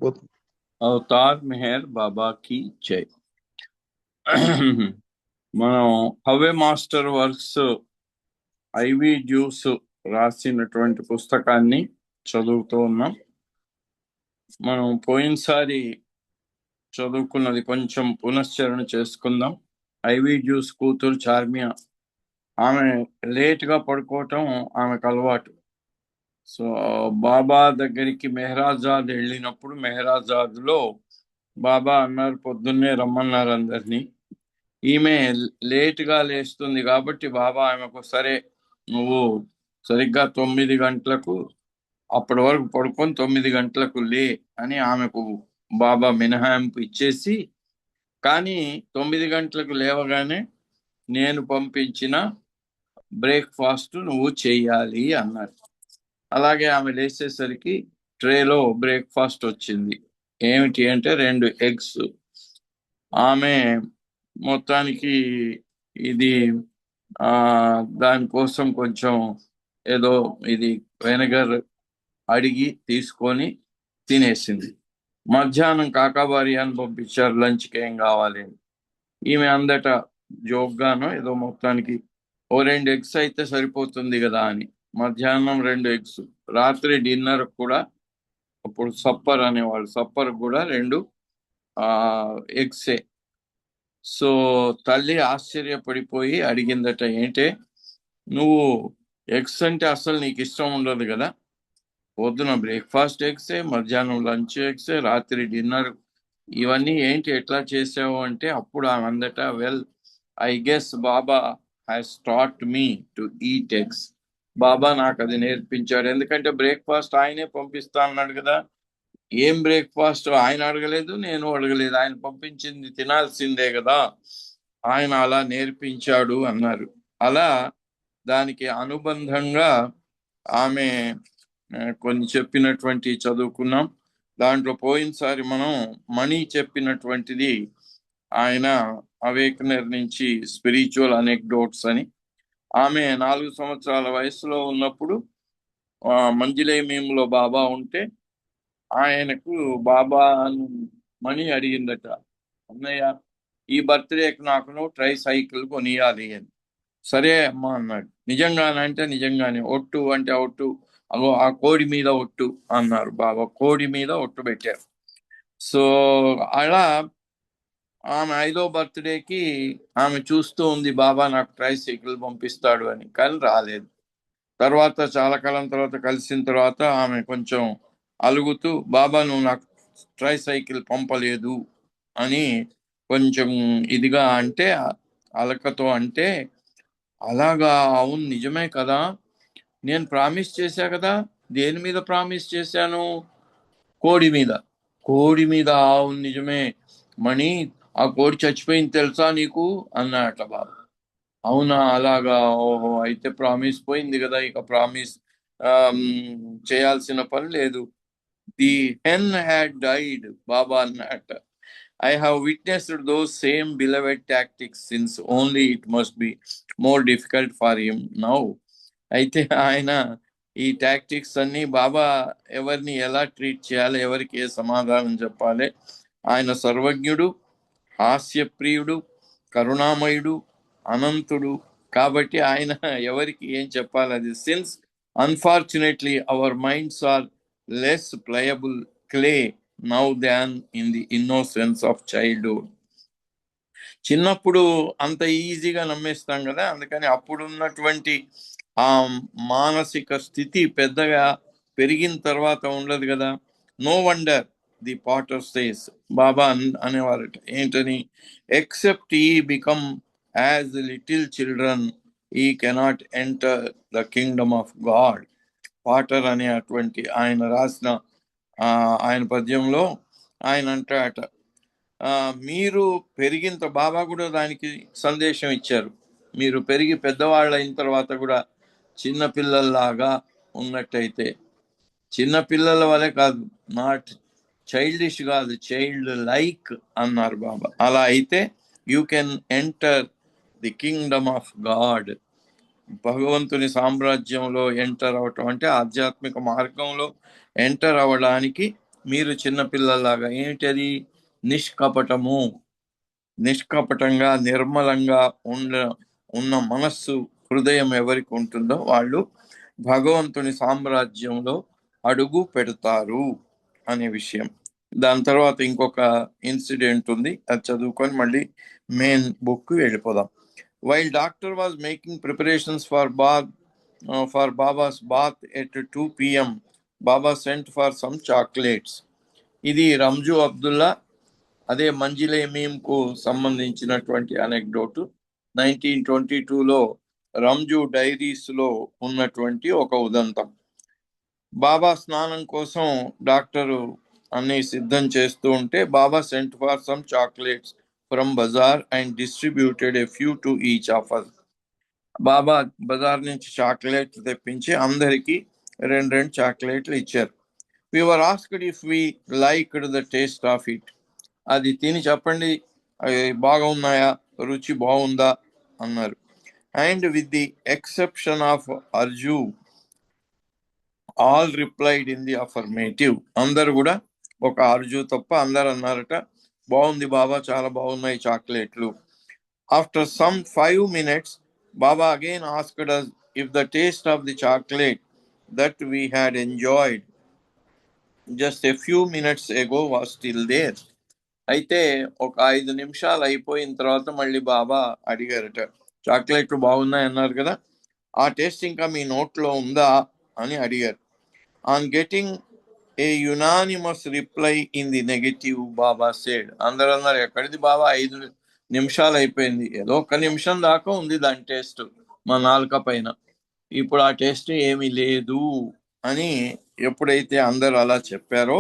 సరిపోతుంది. అవతార్ మెహర్ బాబాకి జై. మనం highway master works IV juice రాసినటువంటి పుస్తకాన్ని చదువుతూ ఉన్నాం. మనం పోయినసారి చదువుకున్నది కొంచెం పునశ్చరణ చేసుకుందాం. ఐవి జ్యూస్ కూతురు చార్మియా, ఆమె లేట్గా పడుకోవటం ఆమెకు అలవాటు. సో బాబా దగ్గరికి మెహరాజాద్ వెళ్ళినప్పుడు మెహరాజాద్లో బాబా అన్నారు, పొద్దున్నే రమ్మన్నారు అందరినీ. ఈమె లేటుగా లేస్తుంది కాబట్టి బాబా ఆమెకు, సరే నువ్వు సరిగ్గా 9 గంటలకు అప్పటి వరకు పడుకొని 9 గంటలకు లే అని ఆమెకు బాబా మినహాయింపు ఇచ్చేసి, కానీ 9 గంటలకు లేవగానే నేను పంపించిన బ్రేక్ఫాస్ట్ నువ్వు చెయ్యాలి అన్నారు. అలాగే ఆమె లేచేసరికి ట్రేలో బ్రేక్ఫాస్ట్ వచ్చింది. ఏమిటి అంటే 2 ఎగ్స్. ఆమె మొత్తానికి ఇది దానికోసం కొంచెం ఏదో ఇది వెనగర్ అడిగి తీసుకొని తినేసింది. మధ్యాహ్నం కాకాబారి అని పంపించారు, లంచ్కి ఏం కావాలి అని. ఈమె అందట జోగ్గానో ఏదో మొత్తానికి 2 ఎగ్స్ అయితే సరిపోతుంది కదా అని మధ్యాహ్నం 2 ఎగ్స్, రాత్రి డిన్నర్ కూడా, అప్పుడు సప్పర్ అనేవాళ్ళు, సప్పర్ కూడా 2 ఎగ్సే. సో తల్లి ఆశ్చర్యపడిపోయి అడిగిందట, ఏంటే నువ్వు ఎగ్స్ అంటే అసలు నీకు ఇష్టం ఉండదు కదా, పొద్దున బ్రేక్ఫాస్ట్ ఎగ్సే, మధ్యాహ్నం లంచ్ ఎగ్సే, రాత్రి డిన్నర్ ఇవన్నీ ఏంటి ఎట్లా చేసావు అంటే, అప్పుడు ఆమె అందట, well I guess Baba has taught me to eat eggs. Baba నాకు అది నేర్పించాడు, ఎందుకంటే బ్రేక్ఫాస్ట్ ఆయనే పంపిస్తా అన్నాడు కదా. ఏం బ్రేక్ఫాస్ట్ ఆయన అడగలేదు, నేను అడగలేదు, ఆయన పంపించింది తినాల్సిందే కదా, ఆయన అలా నేర్పించాడు అన్నారు. అలా దానికి అనుబంధంగా ఆమె కొన్ని చెప్పినటువంటి చదువుకున్నాం. దాంట్లో పోయినసారి మనం మణి చెప్పినటువంటిది ఆయన అవేకనర్ నుంచి స్పిరిచువల్ అనెక్డోట్స్ అని. ఆమె 4 సంవత్సరాల వయసులో ఉన్నప్పుడు మంజిలేమీంలో బాబా ఉంటే ఆయనకు బాబా మణి అడిగిందట, అన్నయ్య ఈ బర్త్డేకి నాకు ట్రై సైకిల్ కొనియాలి అని. సరే అమ్మా అన్నాడు. నిజంగానంటే నిజంగానే, ఒట్టు అంటే ఒట్టు, అగో ఆ కోడి మీద ఒట్టు అన్నారు బాబా. కోడి మీద ఒట్టు పెట్టారు. సో అలా ఆమె 5వ బర్త్డేకి ఆమె చూస్తూ ఉంది, బాబా నాకు ట్రై సైకిల్ పంపిస్తాడు అని, కానీ రాలేదు. తర్వాత చాలా కాలం తర్వాత కలిసిన తర్వాత ఆమె కొంచెం అలుగుతూ, బాబా నువ్వు నాకు ట్రై సైకిల్ పంపలేదు అని కొంచెం ఇదిగా అంటే, అలకతో అంటే, అలాగా, అవును నిజమే కదా, నేను ప్రామిస్ చేశా కదా. దేని మీద ప్రామిస్ చేశాను? కోడి మీద. కోడి మీద, అవును నిజమే మణి, ఆ కోడి చచ్చిపోయింది తెలుసా నీకు అన్నట బాబా. అవునా, అలాగా, ఓహో అయితే ప్రామిస్ పోయింది కదా, ఇక ప్రామిస్ చేయాల్సిన పని లేదు. The hen had died Baba అన్నట. I have witnessed those same beloved tactics since only it must be more difficult for him now. అయితే ఆయన ఈ టాక్టిక్స్ అన్ని బాబా ఎవరిని ఎలా ట్రీట్ చేయాలి, ఎవరికి ఏ సమాధానం చెప్పాలి, ఆయన సర్వజ్ఞుడు, హాస్యప్రియుడు, కరుణామయుడు, అనంతుడు కాబట్టి ఆయన ఎవరికి ఏం చెప్పాలి అది. Since unfortunately our minds are less pliable clay now than in the innocence of childhood. చిన్నప్పుడు అంత ఈజీగా నమ్మేస్తాం కదా, అందుకని అప్పుడున్నటువంటి ఆ మానసిక స్థితి పెద్దగా పెరిగిన తర్వాత ఉండదు కదా. No wonder the potter says, Baba అనేవారట, ఏంటని, except ye become as little children ye cannot enter the kingdom of God. Potter అనే అటువంటి ఆయన రాసిన ఆయన పద్యంలో ఆయన అంటాట, మీరు పెరిగిన బాబా కూడా దానికి సందేశం ఇచ్చారు, మీరు పెరిగి పెద్దవాళ్ళు అయిన తర్వాత కూడా చిన్నపిల్లల్లాగా ఉన్నట్టయితే, చిన్నపిల్లల వలె కాదు, నాట్ చైల్డిష్ కాదు, చైల్డ్ లైక్ అన్నారు బాబా. అలా అయితే you can enter the Kingdom of God. భగవంతుని సామ్రాజ్యంలో ఎంటర్ అవటం అంటే ఆధ్యాత్మిక మార్గంలో ఎంటర్ అవ్వడానికి మీరు చిన్నపిల్లలాగా. ఏమిటది? నిష్కపటము. నిష్కపటంగా నిర్మలంగా ఉన్న మనస్సు, హృదయం ఎవరికి ఉంటుందో వాళ్ళు భగవంతుని సామ్రాజ్యంలో అడుగు పెడతారు అనే విషయం. దాని తర్వాత ఇంకొక ఇన్సిడెంట్ ఉంది, అది చదువుకొని మళ్ళీ మెయిన్ బుక్ వెళ్ళిపోదాం. While doctor was making preparations for Baba's bath at 2 PM, Baba sent for some chocolates. ఇది రంజు అబ్దుల్లా, అదే మంజిలే మీమ్కు సంబంధించినటువంటి అనెక్డోటు. 1922లో రంజు డైరీస్లో ఉన్నటువంటి ఒక ఉదంతం. బాబా స్నానం కోసం డాక్టరు అన్ని సిద్ధం చేస్తూ ఉంటే Baba sent for some chocolates from bazaar and distributed a few to each of us. Baba బజార్ నుంచి చాక్లెట్లు తెప్పించి అందరికీ రెండు చాక్లెట్లు ఇచ్చారు. We were asked if we liked the taste of it. అది తిని చెప్పండి, అవి బాగున్నాయా, రుచి బాగుందా అన్నారు. And with the exception of Arju, all replied in the affirmative. అందరు కూడా, ఒక అర్జు తప్ప అందరు అన్నారట, బాగుంది బాబా, చాలా బాగున్నాయి చాక్లెట్లు. After some 5 minutes, Baba again asked us if the taste of the chocolate that we had enjoyed just a few minutes ago was still there. అయితే ఒక 5 నిమిషాలు అయిపోయిన తర్వాత మళ్ళీ బాబా అడిగారట, చాక్లెట్లు బాగున్నాయి అన్నారు కదా, ఆ టేస్ట్ ఇంకా మీ నోట్లో ఉందా అని అడిగారు. On getting a unanimous reply in the negative, Baba said. అందరూ అన్నారు, ఎక్కడిది బాబా, 5 నిమిషాలు అయిపోయింది, ఏదో 1 నిమిషం దాకా ఉంది దాని టేస్ట్ మా నాలుక పైన, ఇప్పుడు ఆ టేస్ట్ ఏమీ లేదు అని ఎప్పుడైతే అందరూ అలా చెప్పారో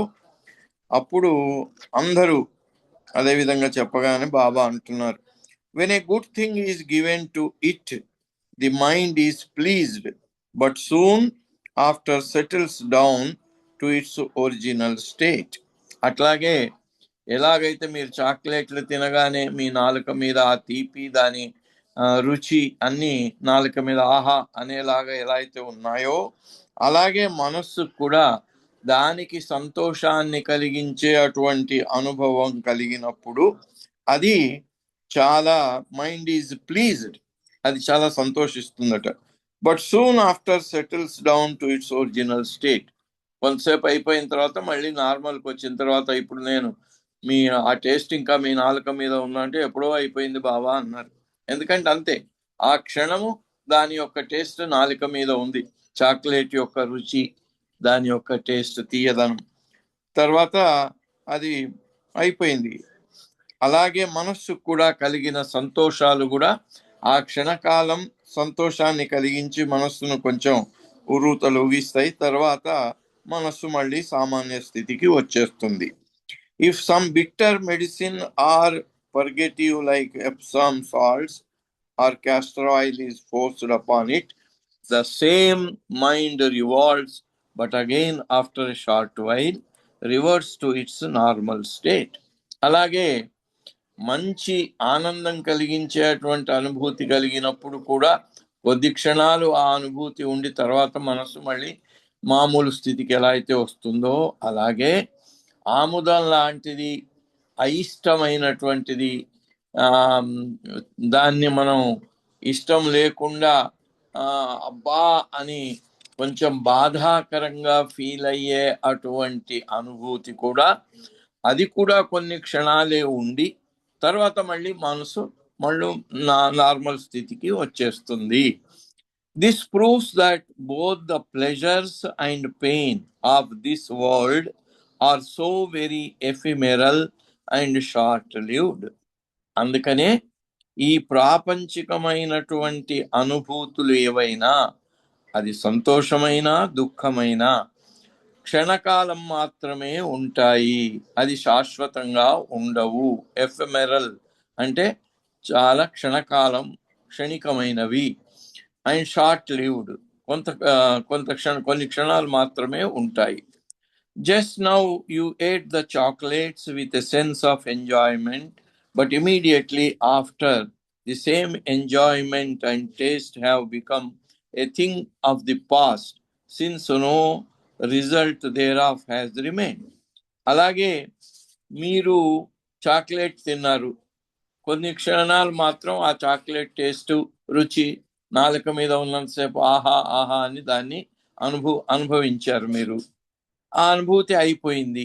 అప్పుడు అందరూ అదే విధంగా చెప్పగానే బాబా అంటున్నారు, when a good thing is given to it, the mind is pleased, but soon after settles down to its original state. అట్లాగే ఎలాగైతే మీరు చాక్లెట్లు తినగానే మీ నాలుక మీద ఆ తీపి, దాని రుచి అన్ని నాలుక మీద ఆహా అనేలాగా ఎలా అయితే ఉన్నాయో, అలాగే మనస్సు కూడా దానికి సంతోషాన్ని కలిగించే అటువంటి అనుభవం కలిగినప్పుడు అది చాలా, మైండ్ ఈజ్ ప్లీజ్డ్, అది చాలా సంతోషిస్తుందట. But soon after settles down to its original state. కొంతసేపు అయిపోయిన తర్వాత మళ్ళీ నార్మల్కి వచ్చిన తర్వాత, ఇప్పుడు నేను మీ ఆ టేస్ట్ ఇంకా మీ నాలుక మీద ఉందంటే ఎప్పుడో అయిపోయింది బాబా అన్నారు. ఎందుకంటే అంతే, ఆ క్షణము దాని యొక్క టేస్ట్ నాలుక మీద ఉంది, చాక్లెట్ యొక్క రుచి, దాని యొక్క టేస్ట్ తీయదనం, తర్వాత అది అయిపోయింది. అలాగే మనస్సు కూడా కలిగిన సంతోషాలు కూడా ఆ క్షణకాలం సంతోషాన్ని కలిగించి మనస్సును కొంచెం ఉర్రూతలూగిస్తాయి, తర్వాత మనస్సు మళ్ళీ సామాన్య స్థితికి వచ్చేస్తుంది. If some bitter medicine or purgative like Epsom salts or castor oil is forced upon it, the same mind revolves, but again after a short while reverts to its normal state. అలాగే మంచి ఆనందం కలిగించేటువంటి అనుభూతి కలిగినప్పుడు కూడా కొద్ది క్షణాలు ఆ అనుభూతి ఉండి తర్వాత మనసు మళ్ళీ మామూలు స్థితికి ఎలా అయితే వస్తుందో, అలాగే ఆముదం లాంటిది అయిష్టమైనటువంటిది, దాన్ని మనం ఇష్టం లేకుండా అబ్బా అని కొంచెం బాధాకరంగా ఫీల్ అయ్యే అటువంటి అనుభూతి కూడా, అది కూడా కొన్ని క్షణాలే ఉండి తర్వాత మళ్ళీ మనసు మళ్ళీ నార్మల్ స్థితికి వచ్చేస్తుంది. This proves that both the pleasures and pain of this world are so very ephemeral and short lived. అందుకనే ఈ ప్రాపంచికమైనటువంటి అనుభూతులు ఏవైనా, అది సంతోషమైనా దుఃఖమైనా క్షణకాలం మాత్రమే ఉంటాయి, అది శాశ్వతంగా ఉండవు. ఎఫెమెరల్ అంటే చాలా క్షణకాలం, క్షణికమైనవి. అండ్ షార్ట్ లివ్డ్, కొన్ని క్షణాలు మాత్రమే ఉంటాయి. Just now you ate the chocolates with a sense of enjoyment, but immediately after, the same enjoyment and taste have become a thing of the past, since no result thereof has remained. అలాగే మీరు chocolate తిన్నారు, కొన్ని క్షణాలు మాత్రం ఆ chocolate taste, రుచి నాలుక మీద ఉన్నంతసేపు ఆహా ఆహా అని దాన్ని అనుభవించారు మీరు. ఆ అనుభూతి అయిపోయింది,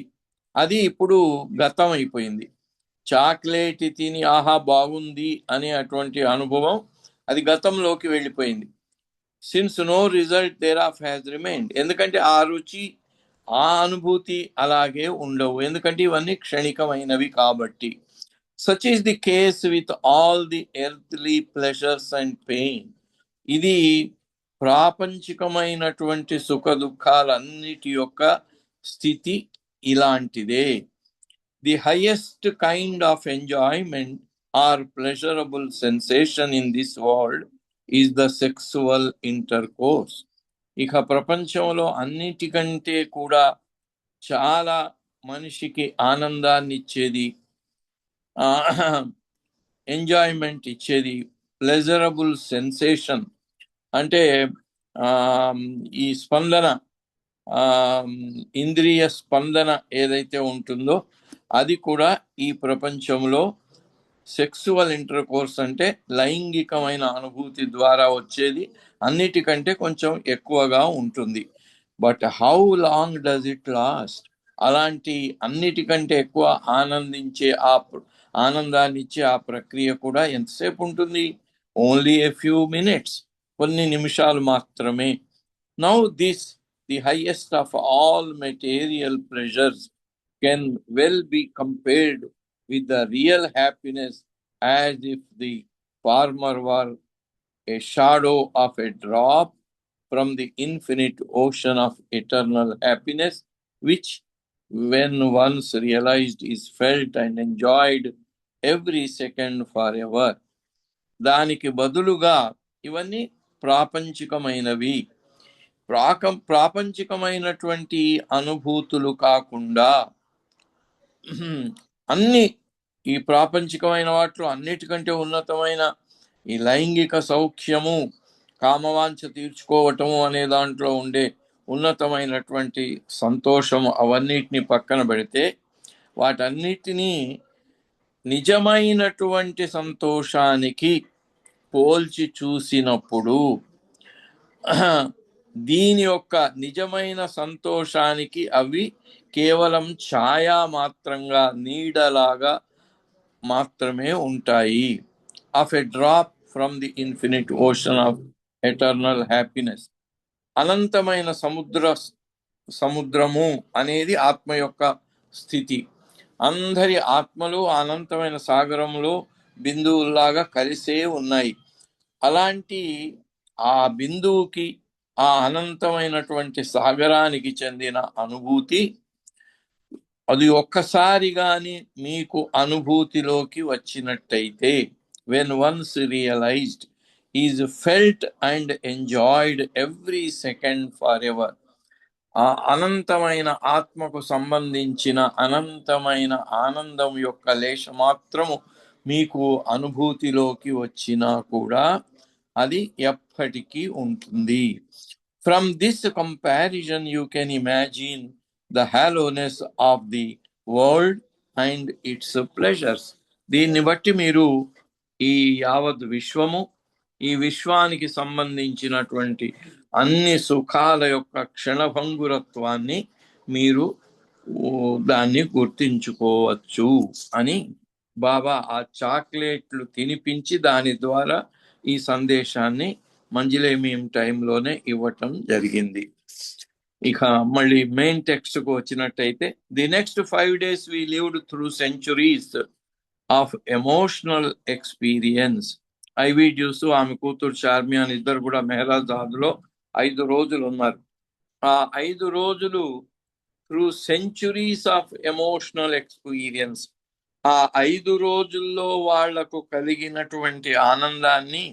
అది ఇప్పుడు గతం అయిపోయింది. చాక్లెట్ తిని ఆహా బాగుంది అనే అటువంటి అనుభవం అది గతంలోకి వెళ్ళిపోయింది. Since no result thereof has remained, ఎందుకంటే ఆ రుచి ఆ అనుభూతి అలాగే ఉండవు, ఎందుకంటే ఇవన్నీ క్షణికమైనవి కాబట్టి. Such is the case with all the earthly pleasures and pain. ఇది ప్రాపంచికమైనటువంటి సుఖ దుఃఖాలన్నిటి యొక్క స్థితి ఇలాంటిదే. The highest kind of enjoyment or pleasurable sensation in this world is the sexual intercourse. ఇక ప్రపంచంలో అన్నిటికంటే కూడా చాలా మనిషికి ఆనందాన్ని ఇచ్చేది, ఎంజాయ్మెంట్ ఇచ్చేది, ప్లెజరబుల్ సెన్సేషన్ అంటే ఈ స్పందన, ఇంద్రియ స్పందన ఏదైతే ఉంటుందో అది కూడా ఈ ప్రపంచంలో సెక్సువల్ ఇంటర్ కోర్స్ అంటే లైంగికమైన అనుభూతి ద్వారా వచ్చేది అన్నిటికంటే కొంచెం ఎక్కువగా ఉంటుంది. But how long does it last? అలాంటి అన్నిటికంటే ఎక్కువ ఆనందాన్ని ఇచ్చే ఆ ప్రక్రియ కూడా ఎంతసేపు ఉంటుంది? ఓన్లీ ఎ ఫ్యూ మినిట్స్, కొన్ని నిమిషాలు మాత్రమే. Now this the highest of all material pleasures can well be compared with the real happiness, as if the former were a shadow of a drop from the infinite ocean of eternal happiness, which, when once realized, is felt and enjoyed every second forever. దానికి బదులుగా ఇవన్నీ ప్రాపంచికమైనవి. ప్రాపంచికమైనటువంటి అనుభూతులు కాకుండా అన్ని ఈ ప్రాపంచికమైన వాటిలో అన్నిటికంటే ఉన్నతమైన ఈ లైంగిక సౌఖ్యము, కామవాంఛ తీర్చుకోవటము అనే దాంట్లో ఉండే ఉన్నతమైనటువంటి సంతోషము, అవన్నిటిని పక్కన పెడితే వాటన్నిటినీ నిజమైనటువంటి సంతోషానికి పోల్చి చూసినప్పుడు దీని యొక్క నిజమైన సంతోషానికి అవి కేవలం ఛాయా మాత్రంగా, నీడలాగా మాత్రమే ఉంటాయి. Of a drop from the infinite ocean of eternal happiness. అనంతమైన సముద్రము అనేది ఆత్మ యొక్క స్థితి. అందరి ఆత్మలు అనంతమైన సాగరంలో బిందువుల్లాగా కలిసే ఉన్నాయి. అలాంటి ఆ బిందువుకి, ఆ అనంతమైనటువంటి సాగరానికి చెందిన అనుభూతి అది ఒక్కసారి గాని మీకు అనుభూతిలోకి వచ్చినట్టయితే, when once realised, is felt and enjoyed every second for ever. ఆ అనంతమైన ఆత్మకు సంబంధించిన అనంతమైన ఆనందం యొక్క లేశ మాత్రము మీకు అనుభూతిలోకి వచ్చినా కూడా అది ఎప్పటికీ ఉంటుంది. From this comparison you can imagine the hollowness of the world and its pleasures. దీన్ని బట్టి మీరు ఈ యావత్ విశ్వము, ఈ విశ్వానికి సంబంధించినటువంటి అన్ని సుఖాల యొక్క క్షణభంగురత్వాన్ని మీరు దాన్ని గుర్తించుకోవచ్చు అని బాబా ఆ చాక్లెట్లు తినిపించి దాని ద్వారా ఈ సందేశాన్ని మంజిలేమియం టైంలోనే ఇవ్వటం జరిగింది. ఇక మళ్ళీ మెయిన్ టెక్స్ట్ కు వచ్చినట్టయితే, the next 5 days we lived through centuries of emotional experience. IV juice, ఆమె కూతురు చార్మియాన్ ఇద్దరు కూడా మెహరాజాద్లో 5 రోజులు ఉన్నారు. ఆ 5 రోజులు through centuries of emotional experience, ఆ 5 రోజుల్లో వాళ్లకు కలిగినటువంటి ఆనందాన్ని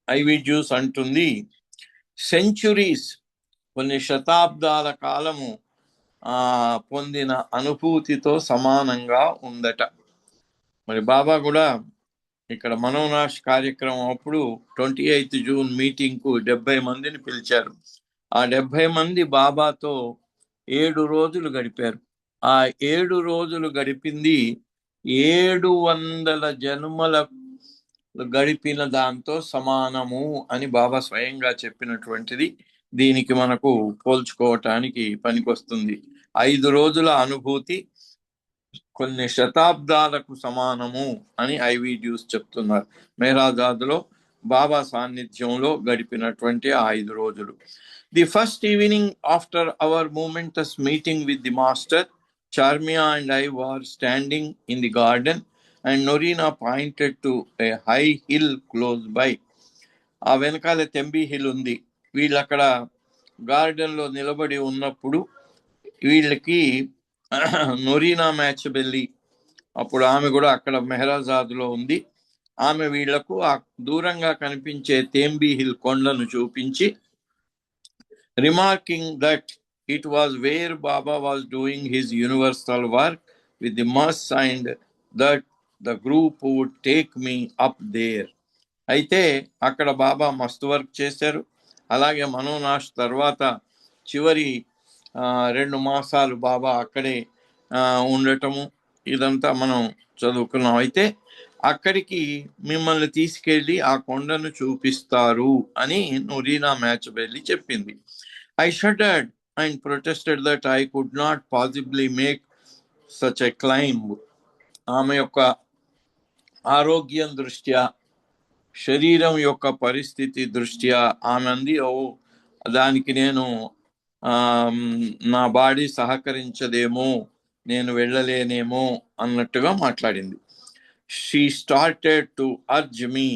ఐవి జ్యూస్ అంటుంది. సెంచురీస్, కొన్ని శతాబ్దాల కాలము పొందిన అనుభూతితో సమానంగా ఉందట. మరి బాబా కూడా ఇక్కడ మనోనాష్ కార్యక్రమం అప్పుడు 28 జూన్ మీటింగ్కు 70 మందిని పిలిచారు. ఆ 70 మంది బాబాతో 7 రోజులు గడిపారు. ఆ 7 రోజులు గడిపింది 700 జన్మల గడిపిన దాంతో సమానము అని బాబా స్వయంగా చెప్పినటువంటిది దీనికి మనకు పోల్చుకోవటానికి పనికొస్తుంది. 5 రోజుల అనుభూతి కొన్ని శతాబ్దాలకు సమానము అని ఐవి డ్యూస్ చెప్తున్నారు. మెహరాజాద్లో బాబా సాన్నిధ్యంలో గడిపినటువంటి 5 రోజులు. The first evening after our momentous meeting with the master, Charmia and I were standing in the garden and Norina pointed to a high hill close by. ఆ వెనకాల తెంబి హిల్ ఉంది. వీళ్ళు అక్కడ గార్డెన్లో నిలబడి ఉన్నప్పుడు వీళ్ళకి నొరీనా మ్యాచ్ వెళ్ళి, అప్పుడు ఆమె కూడా అక్కడ మెహరాజాద్లో ఉంది. ఆమె వీళ్లకు ఆ దూరంగా కనిపించే తేంబి హిల్ కొండను చూపించి, remarking that it was where Baba was doing his universal work with the masts and that the group would take me up there. అయితే అక్కడ బాబా మస్తు వర్క్ చేశారు. అలాగే మనోనాష్ తర్వాత చివరి 2 మాసాలు బాబా అక్కడే ఉండటము ఇదంతా మనం చదువుకున్నాం. అయితే అక్కడికి మిమ్మల్ని తీసుకెళ్ళి ఆ కొండను చూపిస్తారు అని నొరీనా మ్యాచ్ వెళ్ళి చెప్పింది. I shuddered and protested that I could not possibly make such a climb. ఆమె యొక్క ఆరోగ్యం దృష్ట్యా, శరీరం యొక్క పరిస్థితి దృష్ట్యా ఆమె అంది, దానికి నేను నా బాడీ సహకరించదేమో, నేను వెళ్ళలేనేమో అన్నట్టుగా మాట్లాడింది. She started to urge me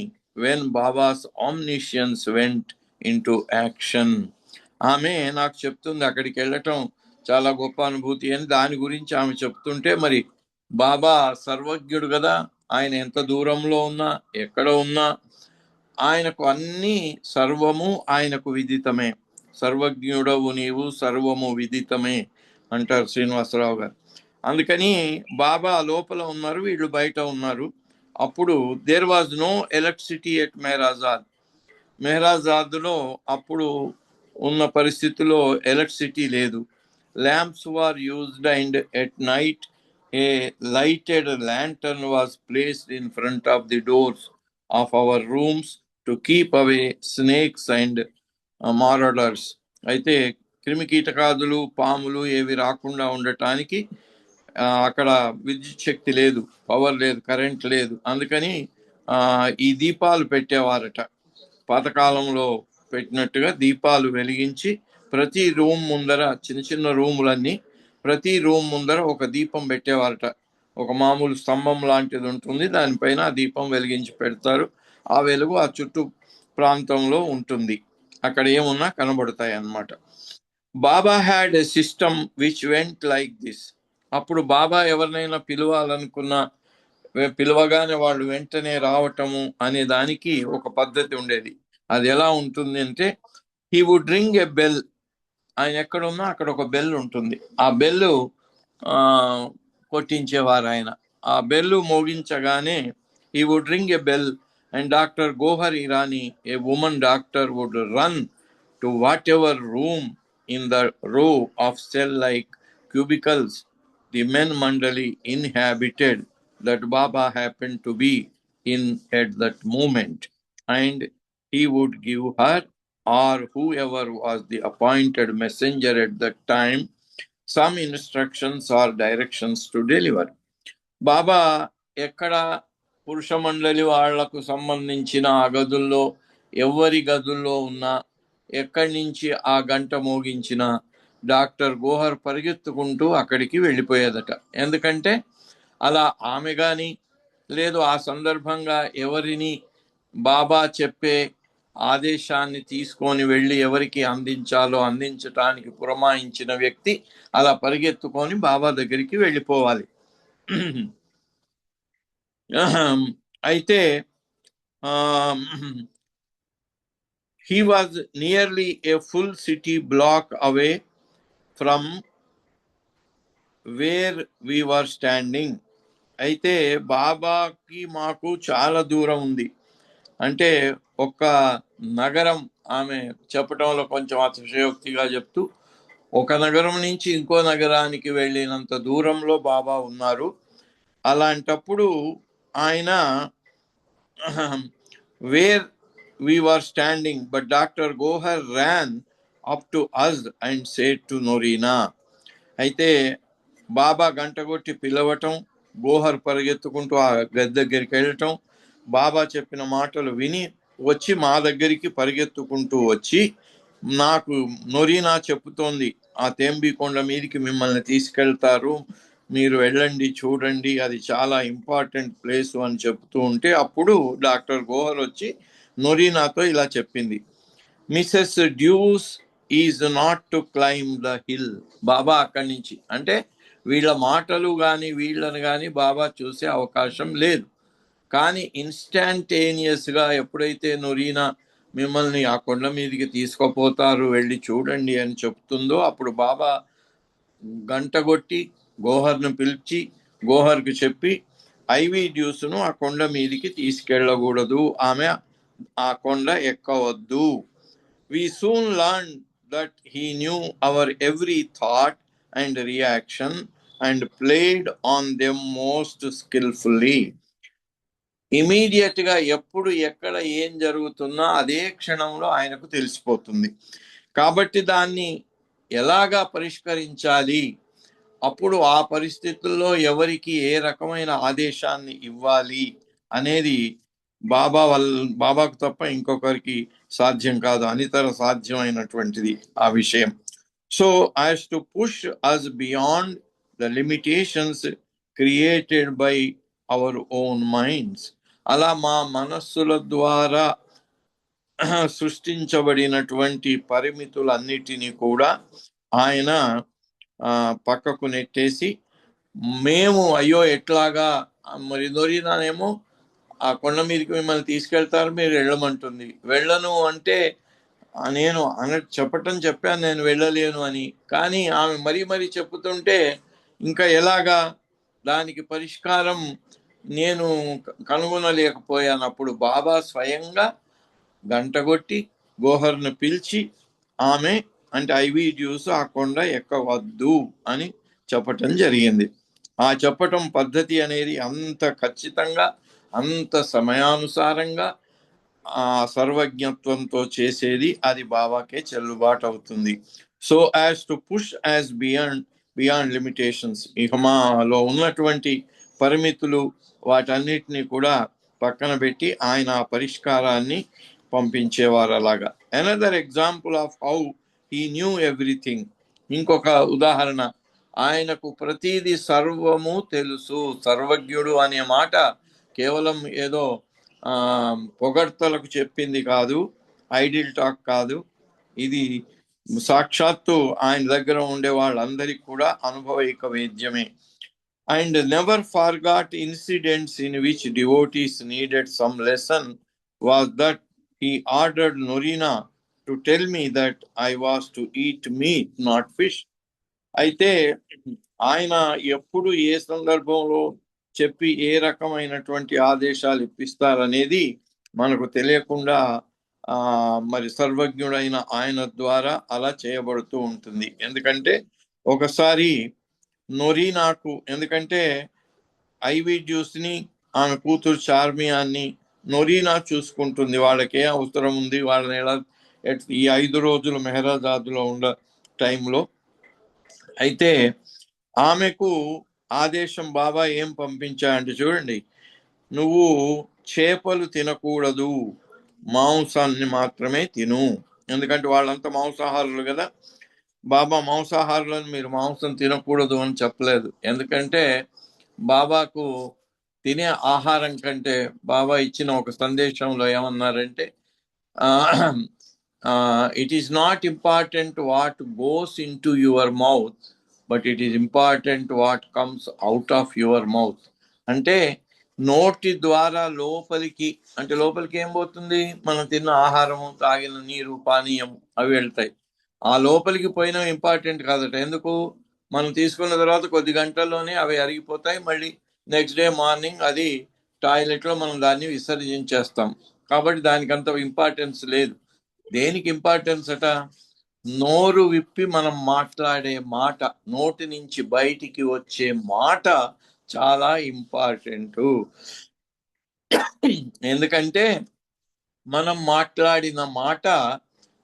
when babas omniscience vent into action. ఆమె నాకు చెప్తుంది అక్కడికి వెళ్ళటం చాలా గొప్ప అనుభూతి అని. దాని గురించి ఆమె చెప్తుంటే, మరి బాబా సర్వజ్ఞుడు కదా, ఆయన ఎంత దూరంలో ఉన్నా ఎక్కడ ఉన్నా ఆయనకు అన్ని సర్వము ఆయనకు విదితమే. సర్వజ్ఞుడవు నీవు, సర్వము విదితమే అంటారు శ్రీనివాసరావు గారు. అందుకని బాబా లోపల ఉన్నారు, వీళ్ళు బయట ఉన్నారు. అప్పుడు there was no electricity at Meherabad. మెహరాజాద్లో అప్పుడు ఉన్న పరిస్థితిలో ఎలక్ట్రిసిటీ లేదు. Lamps were used and at night a lighted lantern was placed in front of the doors of our rooms to keep away snakes and marauders. అయితే క్రిమికీటకాదులు, పాములు ఏవి రాకుండా ఉండటానికి అక్కడ విద్యుత్ శక్తి లేదు, పవర్ లేదు, కరెంట్ లేదు. అందుకని ఈ దీపాలు పెట్టేవారట. పాతకాలంలో పెట్టినట్టుగా దీపాలు వెలిగించి ప్రతి రూమ్ ముందర, చిన్న చిన్న రూములన్నీ, ప్రతి రూమ్ ముందర ఒక దీపం పెట్టేవారట. ఒక మామూలు స్తంభం లాంటిది ఉంటుంది, దానిపైన ఆ దీపం వెలిగించి పెడతారు. ఆ వెలుగు ఆ చుట్టూ ప్రాంతంలో ఉంటుంది, అక్కడ ఏమున్నా కనబడతాయి అన్నమాట. Baba had a system which went like this. అప్పుడు బాబా ఎవరినైనా పిలవాలనుకున్నా, పిలవగానే వాళ్ళు వెంటనే రావటము అనే దానికి ఒక పద్ధతి ఉండేది. అది ఎలా ఉంటుంది అంటే, he would ring a bell. ఆయన ఎక్కడున్నా అక్కడ ఒక బెల్ ఉంటుంది. ఆ బెల్లు కొట్టించేవారు ఆయన. ఆ బెల్లు మోగించగానే he would ring a bell and doctor Gohar Irani, a woman doctor, would run to whatever room in the row of cell-like cubicles the men mandali inhabited that Baba happened to be in at that moment, and he would give her or whoever was the appointed messenger at that time some instructions or directions to deliver. Baba ఎక్కడ పురుష మండలి వాళ్లకు సంబంధించిన ఆ గదుల్లో, ఎవరి గదుల్లో ఉన్నా, ఎక్కడి నుంచి ఆ గంట మోగించిన డాక్టర్ గోహర్ పరిగెత్తుకుంటూ అక్కడికి వెళ్ళిపోయేదట. ఎందుకంటే అలా ఆమె కానీ లేదు ఆ సందర్భంగా ఎవరిని బాబా చెప్పే ఆదేశాన్ని తీసుకొని వెళ్ళి ఎవరికి అందించాలో అందించటానికి పురమాయించిన వ్యక్తి అలా పరిగెత్తుకొని బాబా దగ్గరికి వెళ్ళిపోవాలి. అయితే he was nearly a full city block away from where we were standing. అయితే బాబాకి మాకు చాలా దూరం ఉంది. అంటే ఒక్క నగరం, ఆమె చెప్పటంలో కొంచెం అతిశయోక్తిగా చెప్తూ ఒక నగరం నుంచి ఇంకో నగరానికి వెళ్ళినంత దూరంలో బాబా ఉన్నారు. అలాంటప్పుడు ఆయన wear we were standing, but Dr. Gohar ran up to us and said to Norina. అయితే బాబా గంట కొట్టి పిలవటం, గోహర్ పరిగెత్తుకుంటూ ఆ గది దగ్గరికి వెళ్ళటం, బాబా చెప్పిన మాటలు విని వచ్చి మా దగ్గరికి పరిగెత్తుకుంటూ వచ్చి, నాకు నొరీనా చెప్పుతోంది, ఆ తేంబి కొండ మీదకి మిమ్మల్ని తీసుకెళ్తారు, మీరు వెళ్ళండి, చూడండి, అది చాలా ఇంపార్టెంట్ ప్లేస్ అని చెప్తూ ఉంటే, అప్పుడు డాక్టర్ గోహర్ వచ్చి నొరీనాతో ఇలా చెప్పింది, Mrs Dewes is not to climb the hill. Baba అక్కడి నుంచి, అంటే వీళ్ళ మాటలు కానీ వీళ్ళని కానీ బాబా చూసే అవకాశం లేదు. కానీ ఇన్స్టాంటేనియస్గా ఎప్పుడైతే నొరీనా మిమ్మల్ని ఆ కొండ మీదకి తీసుకుపోతారు, వెళ్ళి చూడండి అని చెప్తుందో, అప్పుడు బాబా గంట కొట్టి గోహర్ను పిలిచి గోహర్కి చెప్పి ఐవి డ్యూస్ను ఆ కొండ మీదకి తీసుకెళ్ళకూడదు, ఆమె ఆ కొండ ఎక్కవద్దు. We soon learned that he knew our every thought and reaction and played on them most skillfully. Immediate గా ఎప్పుడు ఎక్కడ ఏం జరుగుతున్నా అదే క్షణంలో ఆయనకు తెలిసిపోతుంది. కాబట్టి దాన్ని ఎలాగా పరిష్కరించాలి, అప్పుడు ఆ పరిస్థితుల్లో ఎవరికి ఏ రకమైన ఆదేశాన్ని ఇవ్వాలి అనేది బాబాకు తప్ప ఇంకొకరికి సాధ్యం కాదు, అనితర సాధ్యమైనటువంటిది ఆ విషయం. So as to push us beyond the limitations created by our own minds. అలా మా మనస్సుల ద్వారా సృష్టించబడినటువంటి పరిమితులన్నిటినీ కూడా ఆయన పక్కకు నెట్టేసి, మేము అయ్యో ఎట్లాగా, మరి నొరీనానేమో ఆ కొండ మీదకి మిమ్మల్ని తీసుకెళ్తారు, మీరు వెళ్ళమంటుంది, వెళ్ళను అంటే నేను చెప్పాను నేను వెళ్ళలేను అని, కానీ ఆమె మరీ చెప్పుతుంటే ఇంకా ఎలాగా దానికి పరిష్కారం నేను కనుగొనలేకపోయాను. అప్పుడు బాబా స్వయంగా గంటగొట్టి గోహర్ను పిలిచి ఆమె అంటే ఐవి డ్యూస్ ఆ కొండ ఎక్కవద్దు అని చెప్పటం జరిగింది. ఆ చెప్పటం పద్ధతి అనేది అంత ఖచ్చితంగా, అంత సమయానుసారంగా, ఆ సర్వజ్ఞత్వంతో చేసేది అది బాబాకే చెల్లుబాటు అవుతుంది. So as to push as beyond limitations, ఇక మాలో ఉన్నటువంటి పరిమితులు వాటన్నిటిని కూడా పక్కన పెట్టి ఆయన పరిష్కారాన్ని పంపించేవారు. అలాగా another example of how he knew everything, ఇంకొక ఉదాహరణ, ఆయనకు ప్రతిదీ సర్వము తెలుసు. సర్వజ్ఞుడు అనే మాట కేవలం ఏదో పొగడ్తలకు చెప్పింది కాదు, ఐడిల్ టాక్ కాదు, ఇది సాక్షాత్తు ఆయన దగ్గర ఉండే వాళ్ళందరికీ కూడా అనుభవైక వేద్యమే. And never forgot incidents in which devotees needed some lesson was that he ordered Norina to tell me that I was to eat meat, not fish. అయితే ఆయన ఎప్పుడు ఏ సందర్భంలో చెప్పి ఏ రకమైనటువంటి ఆదేశాలు ఇప్పిస్తారనేది మనకు తెలియకుండా మరి సర్వజ్ఞుడైన ఆయన ద్వారా అలా చేయబడుతూ ఉంటుంది. ఎందుకంటే ఒకసారి నొరీనాకు, ఎందుకంటే ఐవి డ్యూస్ని ఆమె కూతురు చార్మియాన్ని నొరీనా చూసుకుంటుంది, వాళ్ళకే అవసరం ఉంది, వాళ్ళని ఎలా ఈ 5 రోజులు మెహరాజాద్లో ఉండ టైంలో. అయితే ఆమెకు ఆదేశం బాబా ఏం పంపించాయంటే చూడండి, నువ్వు చేపలు తినకూడదు, మాంసాన్ని మాత్రమే తిను. ఎందుకంటే వాళ్ళంతా మాంసాహారులు కదా. బాబా మాంసాహారులను మీరు మాంసం తినకూడదు అని చెప్పలేదు. ఎందుకంటే బాబాకు తినే ఆహారం కంటే బాబా ఇచ్చిన ఒక సందేశంలో ఏమన్నారంటే, it is not important what goes in to your mouth, but it is important what comes out of your mouth. అంటే నోటి ద్వారా లోపలికి, అంటే లోపలికి ఏం పోతుంది, మనం తిన్న ఆహారము, తాగిన నీరు, పానీయం అవి వెళ్తాయి. ఆ లోపలికి పోయినా ఇంపార్టెంట్ కాదట. ఎందుకు, మనం తీసుకున్న తర్వాత కొద్ది గంటల్లోనే అవి అరిగిపోతాయి, మళ్ళీ నెక్స్ట్ డే మార్నింగ్ అది టాయిలెట్లో మనం దాన్ని విసర్జించేస్తాం. కాబట్టి దానికి అంత ఇంపార్టెన్స్ లేదు. దేనికి ఇంపార్టెన్స్ అట, నోరు విప్పి మనం మాట్లాడే మాట, నోటి నుంచి బయటికి వచ్చే మాట చాలా ఇంపార్టెంట్. ఎందుకంటే మనం మాట్లాడిన మాట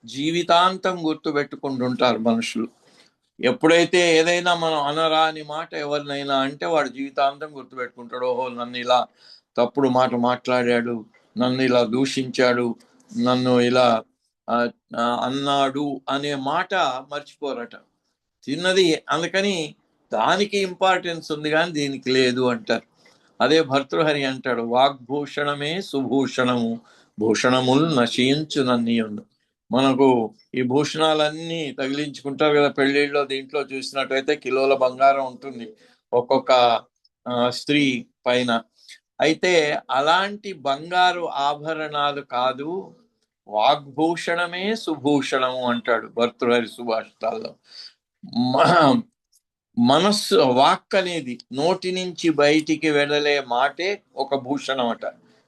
జీవితాంతం గుర్తుపెట్టుకుంటుంటారు మనుషులు. ఎప్పుడైతే ఏదైనా మనం అనరాని మాట ఎవరినైనా అంటే వాడు జీవితాంతం గుర్తుపెట్టుకుంటాడు. ఓహో, నన్ను ఇలా తప్పుడు మాట మాట్లాడాడు, నన్ను ఇలా దూషించాడు, నన్ను ఇలా అన్నాడు అనే మాట మర్చిపోరట. తిన్నది అందుకని దానికి ఇంపార్టెన్స్ ఉంది కానీ దీనికి లేదు అంటారు. అదే భర్తృహరి అంటాడు, వాగ్భూషణమే సుభూషణము, భూషణములు నశించు నన్నీయుండు. మనకు ఈ భూషణాలన్నీ తగిలించుకుంటారు కదా పెళ్లిళ్ళలో. దీంట్లో చూసినట్టయితే కిలోల బంగారం ఉంటుంది ఒక్కొక్క స్త్రీ పైన. అయితే అలాంటి బంగారు ఆభరణాలు కాదు, వాగ్భూషణమే సుభూషణము అంటాడు భర్తృహరి సుభాషితాల్లో. మనస్సు, వాక్ అనేది నోటి నుంచి బయటికి వెళ్ళలే మాటే ఒక భూషణం అట,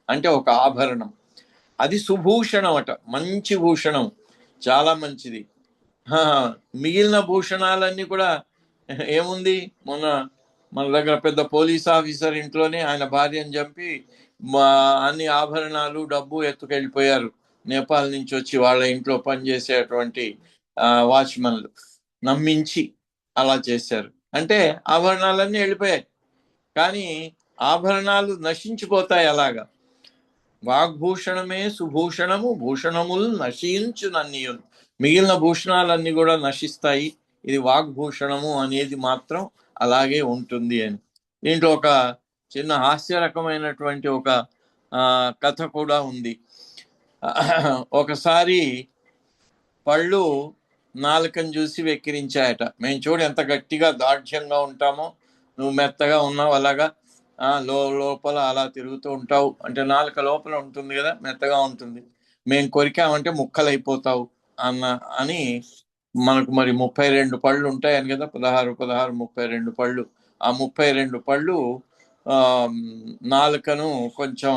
అంటే ఒక ఆభరణం. అది సుభూషణం అట, మంచి భూషణం, చాలా మంచిది. మిగిలిన భూషణాలన్నీ కూడా ఏముంది, మన దగ్గర పెద్ద పోలీస్ ఆఫీసర్ ఇంట్లోనే ఆయన భార్యను చంపి అన్ని ఆభరణాలు డబ్బు ఎత్తుకెళ్ళిపోయారు. నేపాల్ నుంచి వచ్చి వాళ్ళ ఇంట్లో పనిచేసేటువంటి వాచ్మెన్లు నమ్మించి అలా చేశారు. అంటే ఆభరణాలన్నీ వెళ్ళిపోయాయి, కానీ ఆభరణాలు నశించిపోతాయి అలాగా. వాగ్భూషణమే సుభూషణము, భూషణములు నశించునన్నీయును. మిగిలిన భూషణాలన్నీ కూడా నశిస్తాయి, ఇది వాగ్భూషణము అనేది మాత్రం అలాగే ఉంటుంది అని. దీంట్లో ఒక చిన్న హాస్య రకమైనటువంటి ఒక కథ కూడా ఉంది. ఒకసారి పళ్ళు నాలుకను చూసి వెక్కిరించాయట. మేము చూడు ఎంత గట్టిగా దాఢ్యంగా ఉంటామో, నువ్వు మెత్తగా ఉన్నావు అలాగా లోపల అలా తిరుగుతూ ఉంటావు అంటే, నాలుక లోపల ఉంటుంది కదా, మెత్తగా ఉంటుంది, మేము కొరికామంటే ముక్కలు అయిపోతావు అని. మనకు మరి 32 పళ్ళు ఉంటాయని కదా, 16 32 పళ్ళు. ఆ 32 పళ్ళు నాలుకను కొంచెం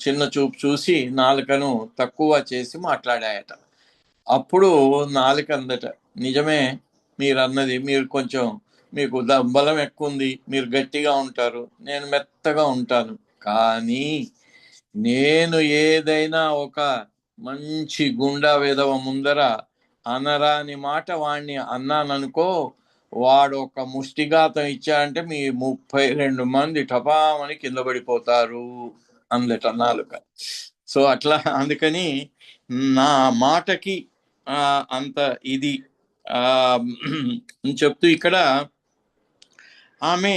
చిన్న చూపు చూసి నాలుకను తక్కువ చేసి మాట్లాడాయట. అప్పుడు నాలుక అందట, నిజమే మీరు అన్నది, మీరు కొంచెం మీకు బలం ఎక్కువ ఉంది, మీరు గట్టిగా ఉంటారు, నేను మెత్తగా ఉంటాను, కానీ నేను ఏదైనా ఒక మంచి గుండా విధవ ముందర అనరాని మాట వాణ్ణి అన్నాననుకో, వాడు ఒక ముష్టిఘాతం ఇచ్చాడంటే మీ 32 మంది టపామని కింద పడిపోతారు అందట నాలుక. సో అట్లా అందుకని నా మాటకి అంత ఇది చెప్తూ ఇక్కడ ఆమె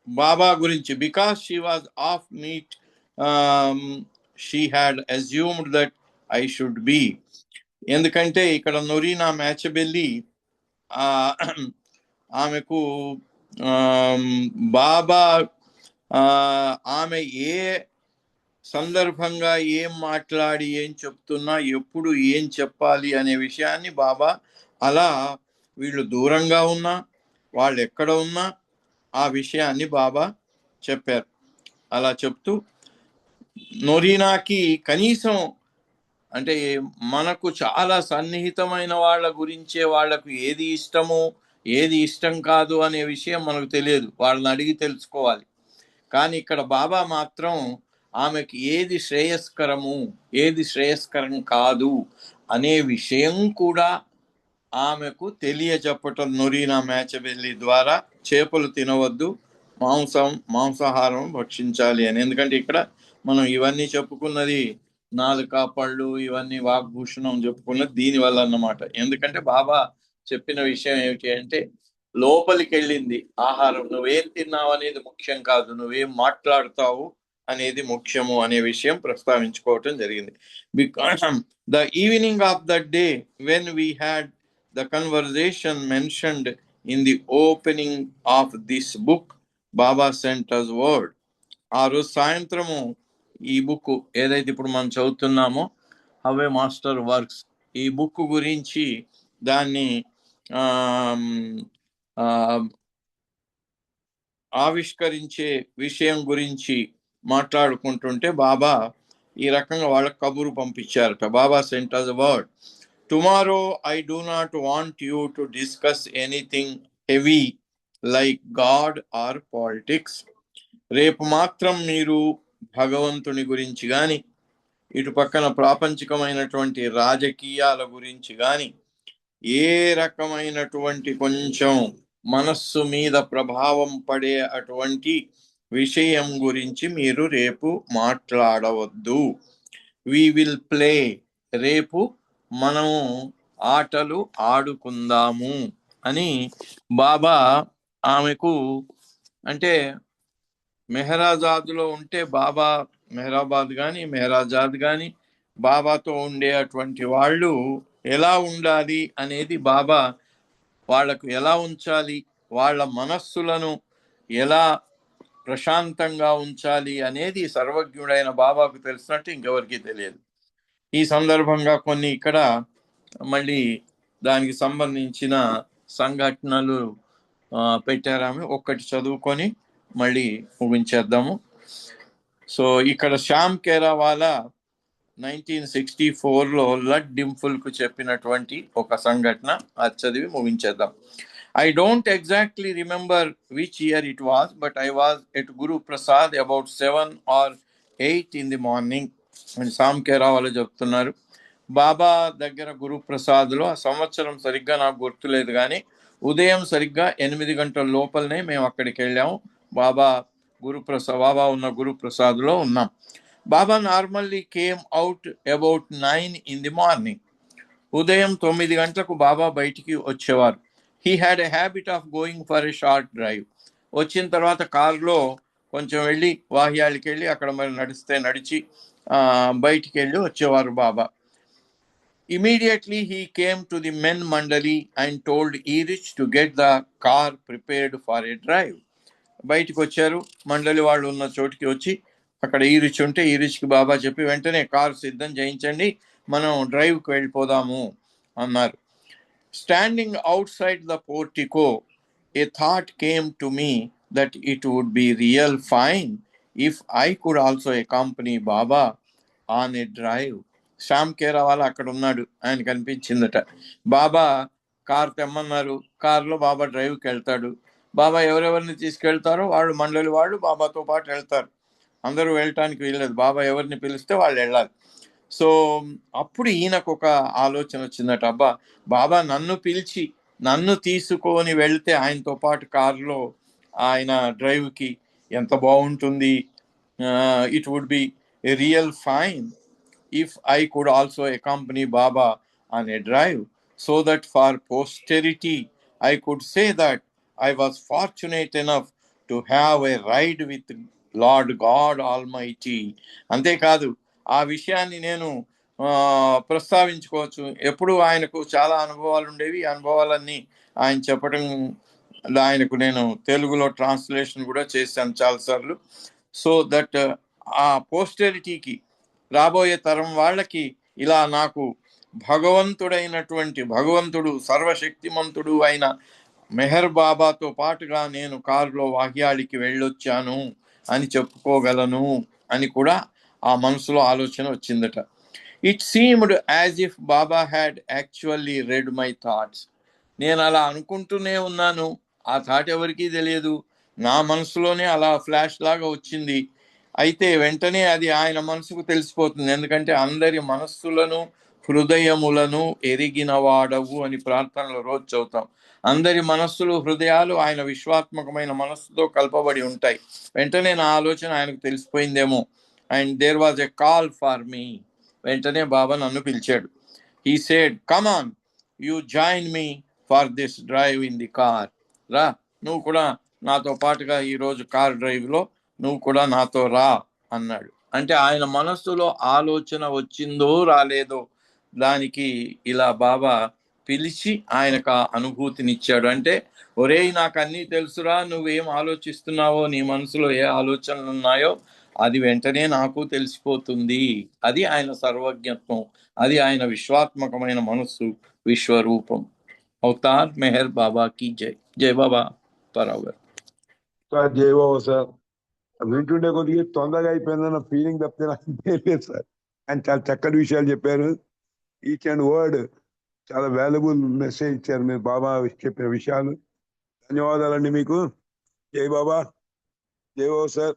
బాబా గురించి, because she was of meat she had assumed that I should be. ఎందుకంటే ఇక్కడ నొరీనా మ్యాచబెల్లి ఆమెకు బాబా ఆమె ఏ సందర్భంగా ఏం మాట్లాడి ఏం చెప్తున్నా, ఎప్పుడు ఏం చెప్పాలి అనే విషయాన్ని బాబా అలా వీళ్ళు దూరంగా ఉన్నా వాళ్ళు ఎక్కడ ఉన్నా ఆ విషయాన్ని బాబా చెప్పారు. అలా చెప్తూ నొరీనాకి కనీసం అంటే మనకు చాలా సన్నిహితమైన వాళ్ళ గురించే వాళ్ళకు ఏది ఇష్టము ఏది ఇష్టం కాదు అనే విషయం మనకు తెలియదు, వాళ్ళని అడిగి తెలుసుకోవాలి. కానీ ఇక్కడ బాబా మాత్రం ఆమెకి ఏది శ్రేయస్కరము ఏది శ్రేయస్కరం కాదు అనే విషయం కూడా ఆమెకు తెలియజెప్పటం నొరీనా మ్యాచబెల్లి ద్వారా చేపలు తినవద్దు, మాంసాహారం భక్షించాలి అని. ఎందుకంటే ఇక్కడ మనం ఇవన్నీ చెప్పుకున్నది నాలుక పళ్ళు ఇవన్నీ వాగ్భూషణం చెప్పుకున్నది దీనివల్ల అన్నమాట. ఎందుకంటే బాబా చెప్పిన విషయం ఏమిటి అంటే, లోపలికి వెళ్ళింది ఆహారం, నువ్వేం తిన్నావు అనేది ముఖ్యం కాదు, నువ్వేం మాట్లాడతావు అనేది ముఖ్యము అనే విషయం ప్రస్తావించుకోవటం జరిగింది. Because the evening of the day when we had the conversation mentioned in the opening of this book, Baba sent us word. ఆ రోజు సాయంత్రము ఈ బుక్ ఏదైతే ఇప్పుడు మనం చదువుతున్నామో హౌ ఏ మాస్టర్ వర్క్స్, ఈ బుక్ గురించి దాన్ని ఆవిష్కరించే విషయం గురించి మాట్లాడుకుంటుంటే బాబా ఈ రకంగా వాళ్ళకి కబురు పంపించారట. Baba sent us word tomorrow I do not want you to discuss anything heavy like God or politics. రేపు మాత్రం మీరు భగవంతుని గురించి గాని ఇటు పక్కన ప్రాపంచికమైనటువంటి రాజకీయాల గురించి గాని ఏ రకమైనటువంటి కొంచెం మనస్సు మీద ప్రభావం పడే అటువంటి విషయం గురించి మీరు రేపు మాట్లాడవద్దు. వి విల్ ప్లే, రేపు మనము ఆటలు ఆడుకుందాము అని బాబా ఆమెకు, అంటే మెహరాజాద్లో ఉంటే బాబా మెహరాబాద్ కానీ మెహరాజాద్ కానీ బాబాతో ఉండే అటువంటి వాళ్ళు ఎలా ఉండాలి అనేది బాబా వాళ్లకు ఎలా ఉంచాలి, వాళ్ళ మనస్సులను ఎలా ప్రశాంతంగా ఉంచాలి అనేది సర్వజ్ఞుడైన బాబాకు తెలిసినట్టు ఇంకెవరికి తెలియదు. ఈ సందర్భంగా కొన్ని ఇక్కడ మళ్ళీ దానికి సంబంధించిన సంఘటనలు పెట్టారామె, ఒక్కటి చదువుకొని మళ్ళీ ముగించేద్దాము. సో ఇక్కడ శ్యామ్ కేరావాలా 1964లో లడ్ డింపుల్ కు చెప్పినటువంటి ఒక సంఘటన, అది చదివి ముగించేద్దాం. I don't exactly remember which year it was, but I was at Guru Prasad about 7 or 8 in the morning. అని శ్యామ్ కేరావాలా చెప్తున్నారు. బాబా దగ్గర గురు ప్రసాద్లో ఆ సంవత్సరం సరిగ్గా నాకు గుర్తులేదు కానీ ఉదయం సరిగ్గా 8 గంటల లోపలనే మేము అక్కడికి వెళ్ళాము. బాబా ఉన్న గురు ప్రసాద్లో ఉన్నాం. Baba normally came out about 9 in the morning. ఉదయం 9 గంటలకు బాబా బయటికి వచ్చేవారు. He had a habit of going for a short drive. వచ్చిన తర్వాత కారులో కొంచెం వెళ్ళి వాహ్యాలకి వెళ్ళి అక్కడ మరి నడిచి బయటికి వెళ్ళి వచ్చేవారు బాబా. Immediately he came to the men mandali and told Erich to get the car prepared for a drive. బయటికి వచ్చారు, మండలి వాళ్ళు ఉన్న చోటికి వచ్చి అక్కడ ఈరిచ్ ఉంటే ఈరిచ్కి బాబా చెప్పి వెంటనే కారు సిద్ధం చేయించండి, మనం డ్రైవ్కి వెళ్ళిపోదాము అన్నారు. Standing outside the portico a thought came to me that it would be real fine if I could also accompany Baba on a drive. Shyam Kerawala అక్కడ ఉన్నాడు, ఆయనకు అనిపించిందట బాబా కార్ తెమ్మన్నారు, కారులో బాబా డ్రైవ్కి వెళ్తాడు. బాబా ఎవరెవరిని తీసుకెళ్తారో వాళ్ళు మండలి వాళ్ళు బాబాతో పాటు వెళ్తారు. అందరూ వెళ్ళటానికి వీల్లేదు, బాబా ఎవరిని పిలిస్తే వాళ్ళు వెళ్ళాలి. సో అప్పుడు ఈయనకు ఒక ఆలోచన వచ్చిందట, అబ్బా బాబా నన్ను పిలిచి నన్ను తీసుకొని వెళ్తే ఆయనతో పాటు కారులో ఆయన డ్రైవ్కి ఎంత బాగుంటుంది. It would be a real fine if I could also accompany Baba on a drive, so that for posterity I could say that I was fortunate enough to have a ride with Lord God Almighty. అంతేకాదు ఆ విషయాన్ని నేను ప్రస్తావించుకోవచ్చు. ఎప్పుడు ఆయనకు చాలా అనుభవాలు ఉండేవి, అనుభవాలన్నీ ఆయన చెప్పడం ఆయనకు నేను తెలుగులో ట్రాన్స్లేషన్ కూడా చేశాను చాలాసార్లు. సో దట్ ఆ పోస్టెరిటీకి, రాబోయే తరం వాళ్ళకి ఇలా నాకు భగవంతుడు సర్వశక్తిమంతుడు అయిన మెహర్ బాబాతో పాటుగా నేను కారులో వాహ్యాడికి వెళ్ళొచ్చాను అని చెప్పుకోగలను అని కూడా ఆ మనసులో ఆలోచన వచ్చిందట. It seemed as if Baba had actually red my thoughts. నేను అలా అనుకుంటూనే ఉన్నాను, ఆ థాట్ ఎవరికీ తెలియదు, నా మనసులోనే అలా ఫ్లాష్ లాగా వచ్చింది. అయితే వెంటనే అది ఆయన మనసుకు తెలిసిపోతుంది, ఎందుకంటే అందరి మనస్సులను హృదయములను ఎరిగిన వాడవు అని ప్రార్థనలో రోజు చదువుతాం. అందరి మనస్సులు హృదయాలు ఆయన విశ్వాత్మకమైన మనస్సుతో కలపబడి ఉంటాయి. వెంటనే నా ఆలోచన ఆయనకు తెలిసిపోయిందేమో. And there was a call for me. వెంటనే బాబా నన్ను పిలిచాడు. He said, come on, you join me for this drive in the car. రా, నువ్వు కూడా నాతో పాటుగా ఈరోజు కార్ డ్రైవ్లో నువ్వు కూడా నాతో రా అన్నాడు. అంటే ఆయన మనస్సులో ఆలోచన వచ్చిందో రాలేదో దానికి ఇలా బాబా పిలిచి ఆయనకు ఆ అనుభూతినిచ్చాడు. అంటే ఒరేయ్, నాకు అన్నీ తెలుసురా, నువ్వేం ఆలోచిస్తున్నావో, నీ మనసులో ఏ ఆలోచనలు ఉన్నాయో అది వెంటనే నాకు తెలిసిపోతుంది. అది ఆయన సర్వజ్ఞత్వం, అది ఆయన విశ్వాత్మకమైన మనస్సు, విశ్వరూపం. అవతార్ మెహర్ బాబా కి జై. జై బాబా పరావర్. జై బాబా సార్. వింటుండే కొద్దిగా తొందరగా అయిపోయిందన్న ఫీలింగ్ తప్పితే నాకు లేదు సార్. ఆయన చాలా చక్కటి విషయాలు చెప్పారు. ఈచ్ అండ్ వర్డ్ చాలా వాల్యుబుల్ మెసేజ్ ఇచ్చారు మీరు బాబా చెప్పిన విషయాలు. ధన్యవాదాలండి మీకు. జై బాబా. జై బాబా సార్.